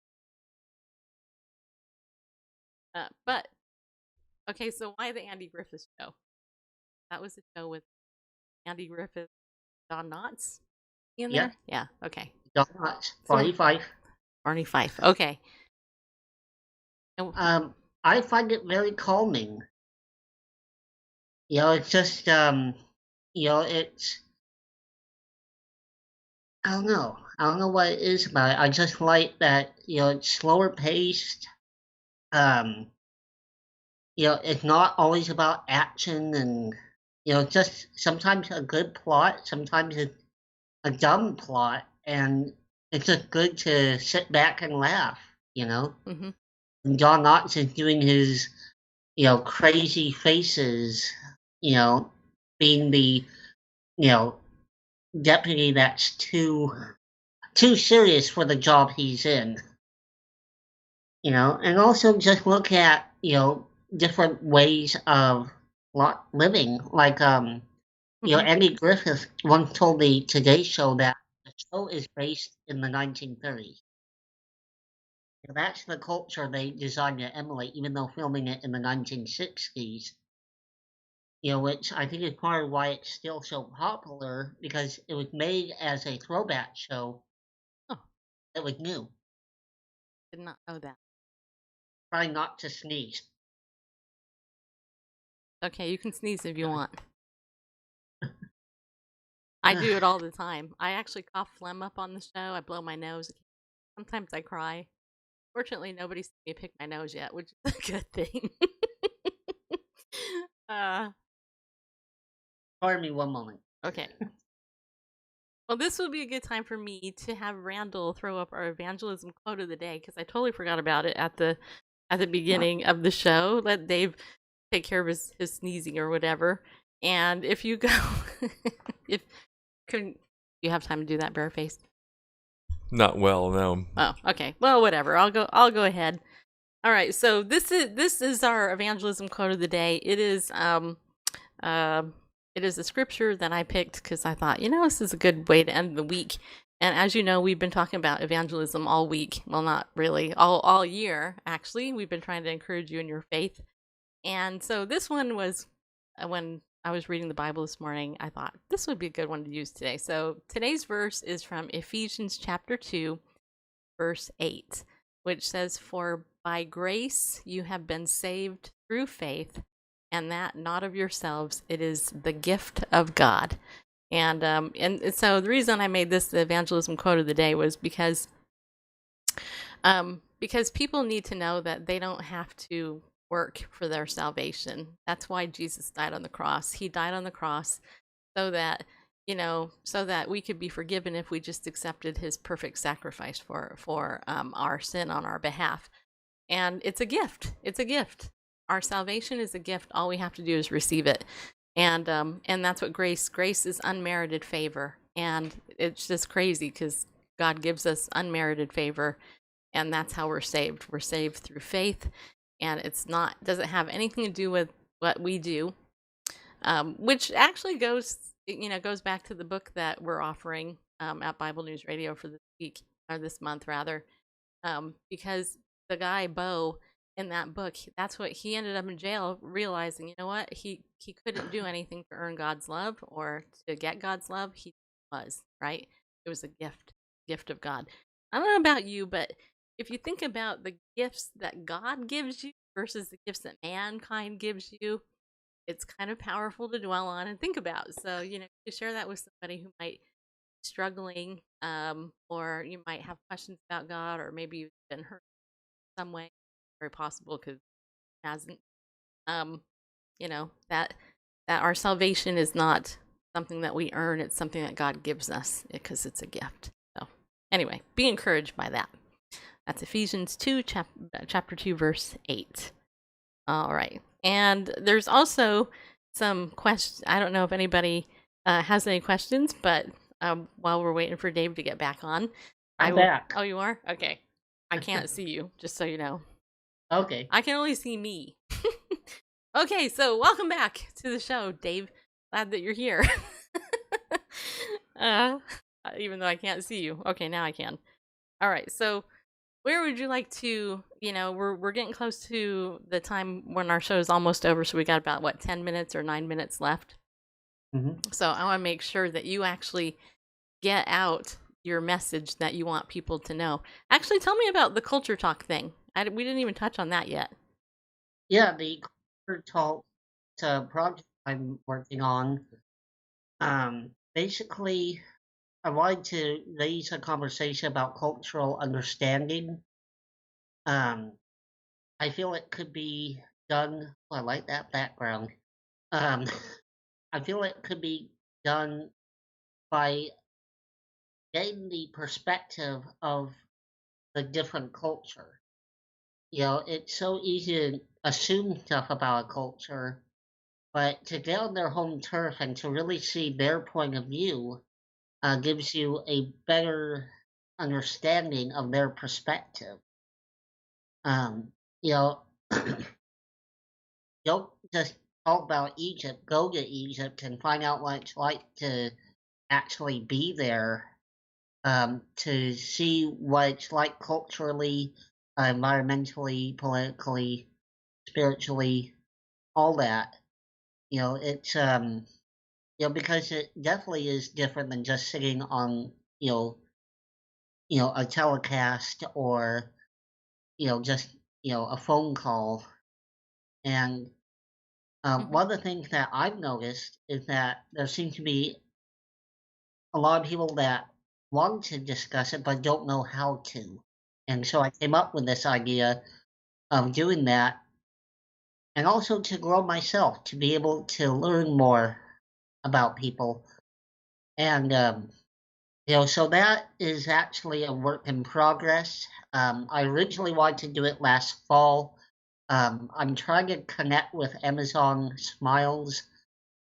but okay. So why the Andy Griffith Show? That was a show with Andy Griffith, Don Knotts in Yep. there. Yeah. Okay. Donuts. 45. Barney Fife. Okay. I find it very calming. It's just, it's, I don't know. I don't know what it is about it. I just like that, it's slower paced. It's not always about action and, just sometimes a good plot, sometimes a dumb plot, and it's just good to sit back and laugh, Mm-hmm. And John Knotts is doing his, crazy faces, being the, deputy that's too serious for the job he's in. And also just look at, different ways of living. Like, Andy Griffith once told the Today Show that the show is based in the 1930s. And that's the culture they designed to emulate, even though filming it in the 1960s. Which I think is part of why it's still so popular, because it was made as a throwback show. Oh. It was new. Did not know that. Try not to sneeze. Okay, you can sneeze if you want. I do it all the time. I actually cough phlegm up on the show. I blow my nose. Sometimes I cry. Fortunately, nobody's seen me pick my nose yet, which is a good thing. Pardon me one moment. Okay. Well, this would be a good time for me to have Randall throw up our evangelism quote of the day, because I totally forgot about it at the beginning of the show. Let Dave take care of his sneezing or whatever. And if you go, you have time to do that barefaced? Not well, no. Oh, okay. Well, whatever. I'll go ahead. All right. So this is our evangelism quote of the day. It is a scripture that I picked because I thought, this is a good way to end the week. And as you know, we've been talking about evangelism all week. Well, not really, all year, actually. We've been trying to encourage you in your faith. And so this one was, when I was reading the Bible this morning, I thought this would be a good one to use today. So today's verse is from Ephesians chapter 2, verse 8, which says, "For by grace you have been saved through faith, and that not of yourselves, it is the gift of God." And so the reason I made this the evangelism quote of the day was because people need to know that they don't have to work for their salvation. That's why Jesus died on the cross. He died on the cross so that we could be forgiven if we just accepted his perfect sacrifice for our sin on our behalf. And it's a gift. It's a gift. Our salvation is a gift. All we have to do is receive it. And that's what grace is unmerited favor. And it's just crazy because God gives us unmerited favor, and that's how we're saved. We're saved through faith. and doesn't have anything to do with what we do, which actually goes back to the book that we're offering at Bible News Radio for this week, or this month rather, because the guy Bo in that book, that's what he ended up in jail realizing. You know what, he couldn't do anything to earn God's love or to get God's love. He was right. It was a gift of God. I don't know about you, but if you think about the gifts that God gives you versus the gifts that mankind gives you, it's kind of powerful to dwell on and think about. So, to share that with somebody who might be struggling, or you might have questions about God, or maybe you've been hurt in some way, very possible because it hasn't. Um, that our salvation is not something that we earn; it's something that God gives us because it's a gift. So, anyway, be encouraged by that. That's Ephesians 2, chapter 2, verse 8. All right. And there's also some questions. I don't know if anybody has any questions, but while we're waiting for Dave to get back on, I'm back. Oh, you are? Okay. I can't see you, just so you know. Okay. I can only see me. Okay, so welcome back to the show, Dave. Glad that you're here. Even though I can't see you. Okay, now I can. All right, so where would you like to, we're getting close to the time when our show is almost over, so we got about, 10 minutes or 9 minutes left. Mm-hmm. So I want to make sure that you actually get out your message that you want people to know. Actually, tell me about the Culture Talk thing. We didn't even touch on that yet. Yeah, the Culture Talk project I'm working on. Basically, I wanted to raise a conversation about cultural understanding. I feel it could be done. I like that background. Um, I feel it could be done by getting the perspective of the different culture. It's so easy to assume stuff about a culture, but to get on their home turf and to really see their point of view gives you a better understanding of their perspective. You know, don't just talk about Egypt. Go to Egypt and find out what it's like to actually be there. To see what it's like culturally, environmentally, politically, spiritually, all that. It's because it definitely is different than just sitting on a telecast or just a phone call. And one of the things that I've noticed is that there seems to be a lot of people that want to discuss it but don't know how to. And so I came up with this idea of doing that, and also to grow myself, to be able to learn more about people. And so that is actually a work in progress. I originally wanted to do it last fall. I'm trying to connect with Amazon Smiles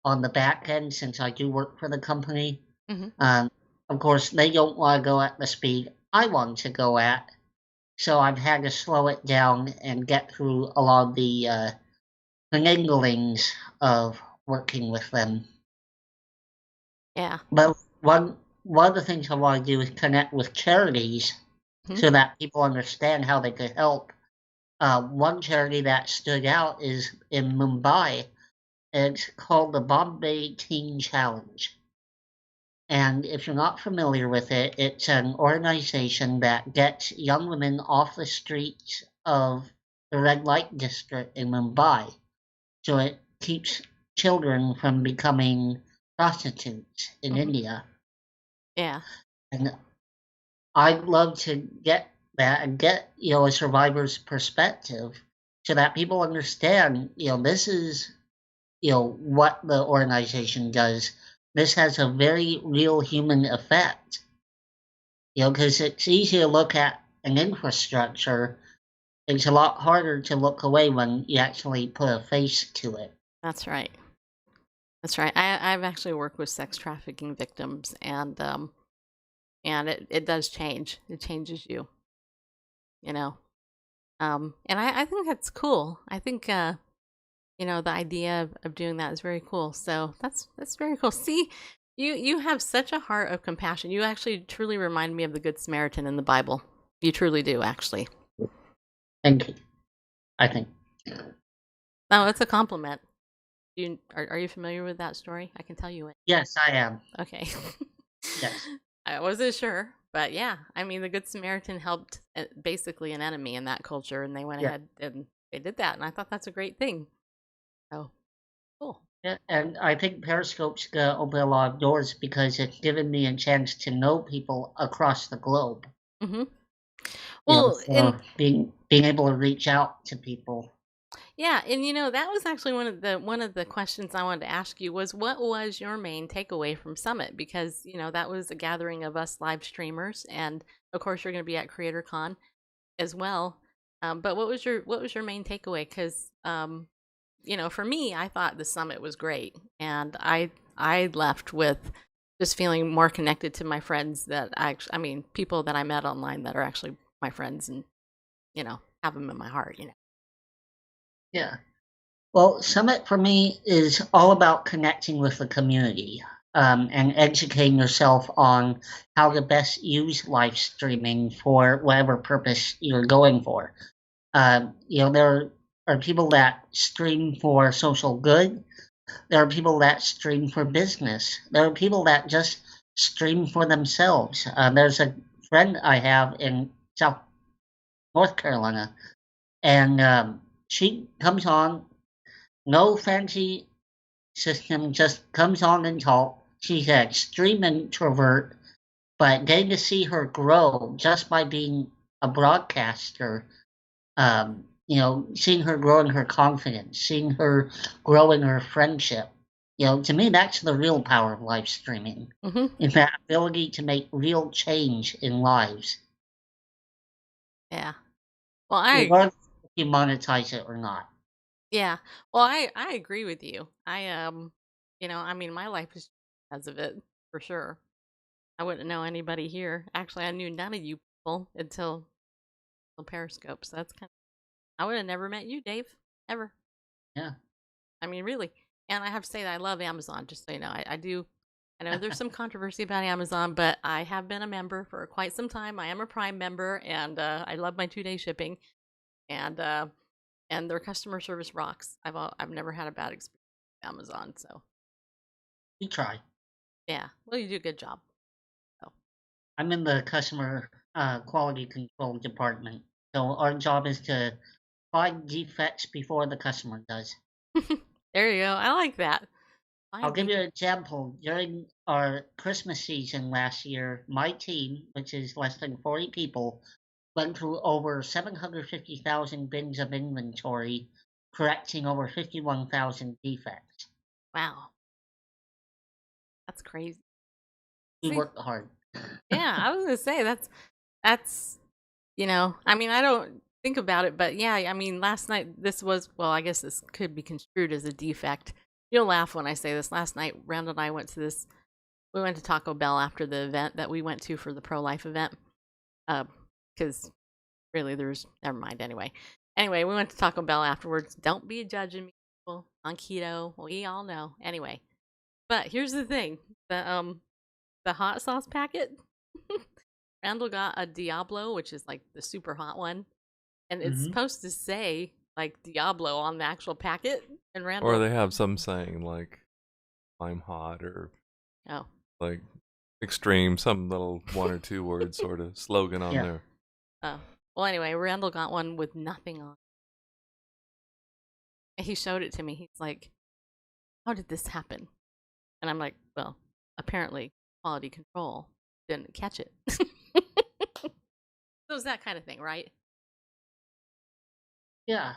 on the back end since I do work for the company. Mm-hmm. Of course, they don't want to go at the speed I want to go at, so I've had to slow it down and get through a lot of the fingerlings of working with them. Yeah. But one of the things I want to do is connect with charities so that people understand how they could help. One charity that stood out is in Mumbai. It's called the Bombay Teen Challenge. And if you're not familiar with it, it's an organization that gets young women off the streets of the red light district in Mumbai. So it keeps children from becoming prostitutes in India. Yeah. And I'd love to get that and get, a survivor's perspective so that people understand, this is, what the organization does. This has a very real human effect. Because it's easy to look at an infrastructure. It's a lot harder to look away when you actually put a face to it. That's right. That's right. I've actually worked with sex trafficking victims, and it does change. It changes you. And I think that's cool. I think the idea of doing that is very cool. So that's very cool. See, you have such a heart of compassion. You actually truly remind me of the Good Samaritan in the Bible. You truly do, actually. Thank you. I think. Oh, it's a compliment. Are you familiar with that story? I can tell you it. Yes, I am. Okay. Yes. I wasn't sure, but yeah, I mean, the Good Samaritan helped basically an enemy in that culture, and they went Yeah. ahead and they did that, and I thought that's a great thing. Oh, cool. Yeah, and I think Periscope's gonna open a lot of doors because it's given me a chance to know people across the globe. Mm-hmm. You know, Well, and so being able to reach out to people. yeah, and that was actually one of the questions I wanted to ask you was what was your main takeaway from Summit? Because that was a gathering of us live streamers, and of course you're going to be at CreatorCon as well. But what was your main takeaway? Because for me, I thought the summit was great, and I left with just feeling more connected to my friends that I mean, people that I met online that are actually my friends, and have them in my heart. Yeah. Well, Summit for me is all about connecting with the community, and educating yourself on how to best use live streaming for whatever purpose you're going for. There are people that stream for social good. There are people that stream for business. There are people that just stream for themselves. There's a friend I have in North Carolina, and she comes on, no fancy system, just comes on and talk. She's an extreme introvert, but getting to see her grow just by being a broadcaster, seeing her grow in her confidence, seeing her grow in her friendship. To me, that's the real power of live streaming. Mm-hmm. Is that ability to make real change in lives, Yeah. Well, I regardless if you monetize it or not. yeah. Well, I agree with you. I mean, my life is because of it for sure. I wouldn't know anybody here. Actually, I knew none of you people until Periscope. So that's I would have never met you, Dave, ever. Yeah. I mean, really. And I have to say that I love Amazon, just so you know. I do. I know there's some controversy about Amazon, but I have been a member for quite some time. I am a Prime member, and I love my 2-day shipping, and their customer service rocks. I've never had a bad experience with Amazon, so We try. yeah. Well, you do a good job. So. I'm in the customer quality control department, so our job is to find defects before the customer does. There you go. I like that. I'll give you an example. During our Christmas season last year, my team, which is less than 40 people, went through over 750,000 bins of inventory, correcting over 51,000 defects. Wow, that's crazy. We See, worked hard. yeah, I was gonna say that's I mean, I don't think about it, but yeah, I mean, last night this was well, I guess this could be construed as a defect. You'll laugh when I say this. Last night, Randall and I went to we went to Taco Bell after the event that we went to for the pro-life event. Because really, never mind. Anyway, we went to Taco Bell afterwards. Don't be judging me, people on keto. We all know. Anyway, but here's the thing: the hot sauce packet. Randall got a Diablo, which is like the super hot one, and it's supposed to say like Diablo on the actual packet. And Randall, Or they have some saying like "I'm hot" or like extreme, some little 1 or 2 word sort of slogan on there. Oh, well, anyway, Randall got one with nothing on. And he showed it to me. He's like, "How did this happen?" And I'm like, "Well, apparently quality control didn't catch it." So it's that kind of thing, right? Yeah,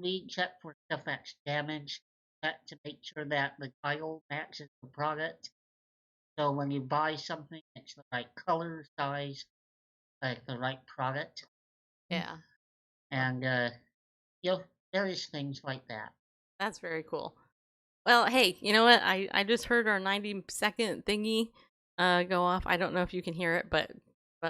we check for stuff that's damaged, check to make sure that the title matches the product. So when you buy something, it's the right color, size, like the right product. Yeah. And, various things like that. That's very cool. Well, hey, you know what? I just heard our 90-second thingy go off. I don't know if you can hear it, but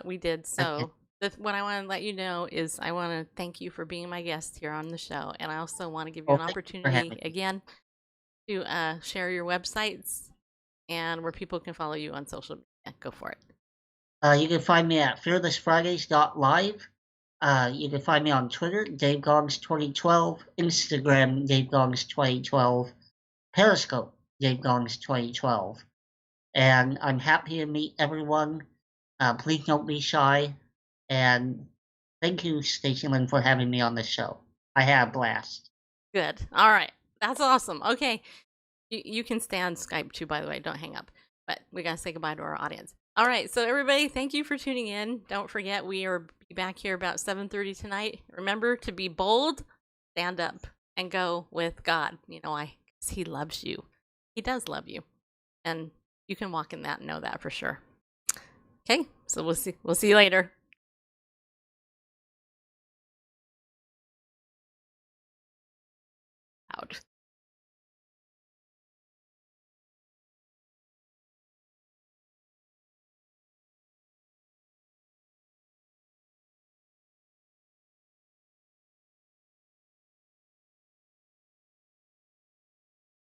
we did. So what I want to let you know is I want to thank you for being my guest here on the show, and I also want to give you an Thank you for opportunity having me. again to share your websites and where people can follow you on social media. Go for it. You can find me at fearlessfridays.live. You can find me on Twitter, DaveGongs2012, Instagram, DaveGongs2012, Periscope, DaveGongs2012. And I'm happy to meet everyone. Please don't be shy. And thank you, Stacy Lynn, for having me on the show. I had a blast. Good. All right. That's awesome. Okay. You can stay on Skype too, by the way. Don't hang up. But we got to say goodbye to our audience. All right. So everybody, thank you for tuning in. Don't forget, we are back here about 7:30 tonight. Remember to be bold, stand up, and go with God. You know why? Because He loves you. He does love you. And you can walk in that and know that for sure. Okay. So we'll see you later.